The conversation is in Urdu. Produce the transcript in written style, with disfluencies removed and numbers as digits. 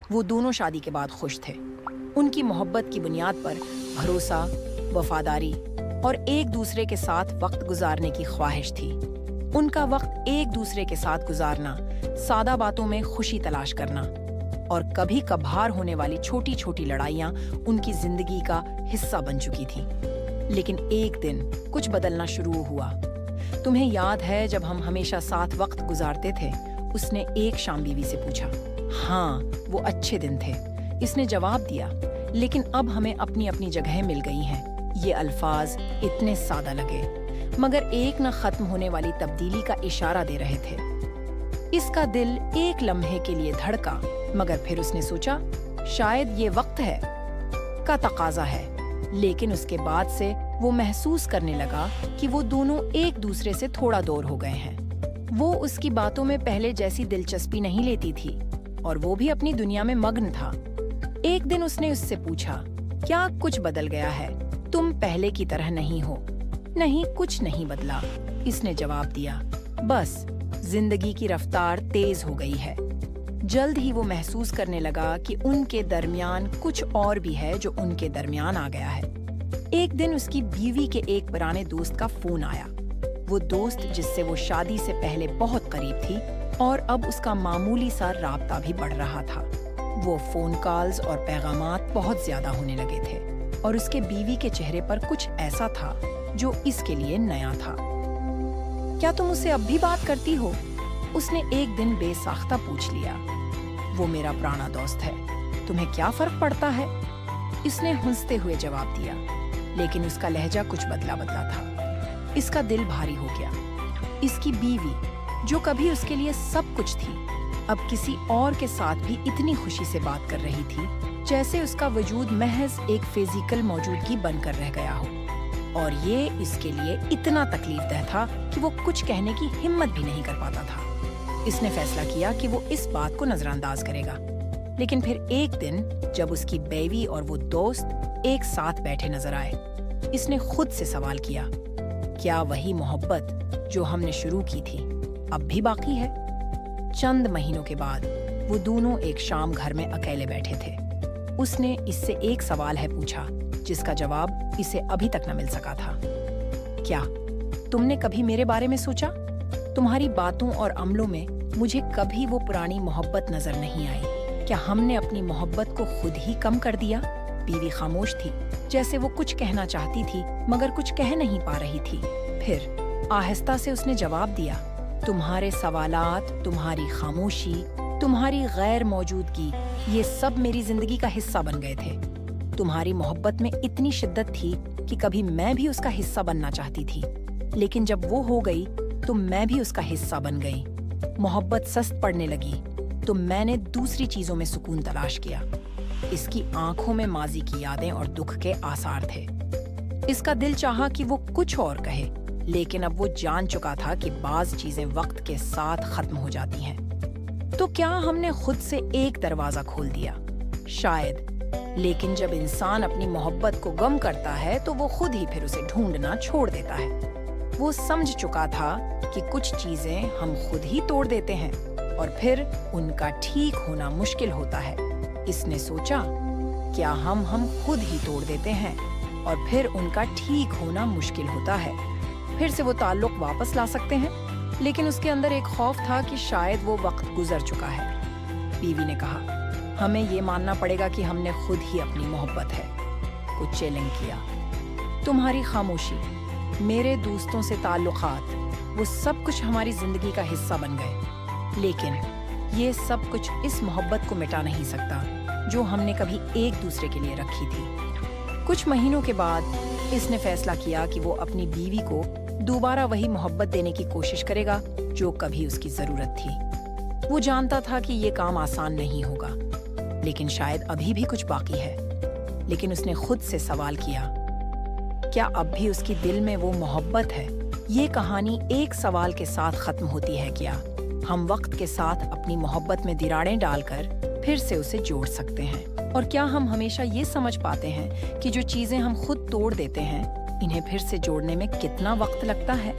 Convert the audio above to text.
وہ دونوں شادی کے بعد خوش تھے۔ ان کی محبت کی بنیاد پر بھروسہ، وفاداری اور ایک دوسرے کے ساتھ وقت گزارنے کی خواہش تھی۔ ان کا وقت ایک دوسرے کے ساتھ گزارنا، سادہ باتوں میں خوشی تلاش کرنا اور کبھی کبھار ہونے والی چھوٹی چھوٹی لڑائیاں ان کی زندگی کا حصہ بن چکی تھیں۔ لیکن ایک دن کچھ بدلنا شروع ہوا۔ تمہیں یاد ہے جب ہم ہمیشہ ساتھ وقت گزارتے تھے؟ اس نے ایک شام بیوی سے پوچھا۔ ہاں، وہ اچھے دن تھے، اس نے جواب دیا، لیکن اب ہمیں اپنی اپنی جگہیں مل گئی ہیں۔ یہ الفاظ اتنے سادہ لگے، مگر ایک نہ ختم ہونے والی تبدیلی کا اشارہ دے رہے تھے۔ اس کا دل ایک لمحے کے لیے دھڑکا، مگر پھر اس نے سوچا شاید یہ وقت ہے کا تقاضا ہے۔ لیکن اس کے بعد سے وہ محسوس کرنے لگا کہ وہ دونوں ایک دوسرے سے تھوڑا دور ہو گئے ہیں۔ وہ اس کی باتوں میں پہلے جیسی دلچسپی نہیں لیتی تھی اور وہ بھی اپنی دنیا میں مگن تھا۔ ایک دن اس نے اس سے پوچھا، کیا کچھ بدل گیا ہے؟ تم پہلے کی طرح نہیں ہو۔ نہیں، کچھ نہیں بدلا، اس نے جواب دیا، بس زندگی کی رفتار تیز ہو گئی ہے۔ جلد ہی وہ محسوس کرنے لگا کہ ان کے درمیان کچھ اور بھی ہے جو ان کے درمیان آ گیا ہے۔ ایک دن اس کی بیوی کے ایک پرانے دوست کا فون آیا۔ وہ دوست جس سے وہ شادی سے پہلے بہت قریب تھی اور اب اس کا معمولی سا رابطہ بھی بڑھ رہا تھا۔ وہ فون کالز اور پیغامات بہت زیادہ ہونے لگے تھے اور اس کے بیوی کے چہرے پر کچھ ایسا تھا جو اس کے لیے نیا تھا۔ کیا تم اسے اب بھی بات کرتی ہو؟ اس نے ایک دن بے ساختہ پوچھ لیا۔ وہ میرا پرانا دوست ہے، تمہیں کیا فرق پڑتا ہے؟ اس نے ہنستے ہوئے جواب دیا، لیکن اس کا لہجہ کچھ بدلا تھا۔ اس کا دل بھاری ہو گیا۔ اس کی بیوی جو کبھی اس کے لیے سب کچھ تھی، اب کسی اور کے ساتھ بھی اتنی خوشی سے بات کر رہی تھی جیسے اس کا وجود محض ایک فزیکل موجودگی بن کر رہ گیا ہو، اور یہ اس کے لیے اتنا تکلیف دہ تھا کہ وہ کچھ کہنے کی ہمت بھی نہیں کر پاتا تھا۔ اس نے فیصلہ کیا کہ وہ اس بات کو نظر انداز کرے گا۔ لیکن پھر ایک دن جب اس کی بیوی اور وہ دوست ایک ساتھ بیٹھے نظر آئے، اس نے خود سے سوال کیا، کیا وہی محبت جو ہم نے شروع کی تھی اب بھی باقی ہے؟ چند مہینوں کے بعد وہ دونوں ایک شام گھر میں اکیلے بیٹھے تھے۔ اس نے اس سے ایک سوال ہے پوچھا جس کا جواب اسے ابھی تک نہ مل سکا تھا۔ کیا تم نے کبھی میرے بارے میں سوچا؟ تمہاری باتوں اور عملوں میں مجھے کبھی وہ پرانی محبت نظر نہیں آئی۔ کیا ہم نے اپنی محبت کو خود ہی کم کر دیا؟ بیوی خاموش تھی، جیسے وہ کچھ کہنا چاہتی تھی مگر کچھ کہہ نہیں پا رہی تھی۔ پھر آہستہ سے اس نے جواب دیا، تمہارے سوالات، تمہاری خاموشی، تمہاری غیر موجودگی، یہ سب میری زندگی کا حصہ بن گئے تھے۔ تمہاری محبت میں اتنی شدت تھی کہ کبھی میں بھی اس کا حصہ بننا چاہتی تھی، لیکن جب وہ ہو گئی تو میں بھی اس کا حصہ بن گئی۔ محبت سست پڑنے لگی تو میں نے دوسری چیزوں میں سکون تلاش کیا۔ اس کی آنکھوں میں ماضی کی یادیں اور دکھ کے آثار تھے۔ اس کا دل چاہا کہ وہ کچھ اور کہے، لیکن اب وہ جان چکا تھا کہ بعض چیزیں وقت کے ساتھ ختم ہو جاتی ہیں۔ تو کیا ہم نے خود سے ایک دروازہ کھول دیا؟ شاید، لیکن جب انسان اپنی محبت کو گم کرتا ہے تو وہ خود ہی پھر اسے ڈھونڈنا چھوڑ دیتا ہے۔ وہ سمجھ چکا تھا کہ کچھ چیزیں ہم خود ہی توڑ دیتے ہیں اور پھر ان کا ٹھیک ہونا مشکل ہوتا ہے۔ اس نے سوچا، کیا ہم خود ہی توڑ دیتے ہیں اور پھر ان کا ٹھیک ہونا مشکل ہوتا ہے؟ پھر سے وہ تعلق واپس لا سکتے ہیں؟ لیکن اس کے اندر ایک خوف تھا کہ شاید وہ وقت گزر چکا ہے۔ بیوی نے کہا، ہمیں یہ ماننا پڑے گا کہ ہم نے خود ہی اپنی محبت ہے کو چیلنج کیا۔ تمہاری خاموشی، میرے دوستوں سے تعلقات، وہ سب کچھ ہماری زندگی کا حصہ بن گئے، لیکن یہ سب کچھ اس محبت کو مٹا نہیں سکتا جو ہم نے کبھی ایک دوسرے کے لیے رکھی تھی۔ کچھ مہینوں کے بعد اس نے فیصلہ کیا کہ وہ اپنی بیوی کو دوبارہ وہی محبت دینے کی کوشش کرے گا جو کبھی اس کی ضرورت تھی۔ وہ جانتا تھا کہ یہ کام آسان نہیں ہوگا، لیکن شاید ابھی بھی کچھ باقی ہے۔ لیکن اس نے خود سے سوال کیا، کیا اب بھی اس کی دل میں وہ محبت ہے؟ یہ کہانی ایک سوال کے ساتھ ختم ہوتی ہے، کیا ہم وقت کے ساتھ اپنی محبت میں دیراڑیں ڈال کر پھر سے اسے جوڑ سکتے ہیں؟ اور کیا ہم ہمیشہ یہ سمجھ پاتے ہیں کہ جو چیزیں ہم خود توڑ دیتے ہیں انہیں پھر سے جوڑنے میں کتنا وقت لگتا ہے؟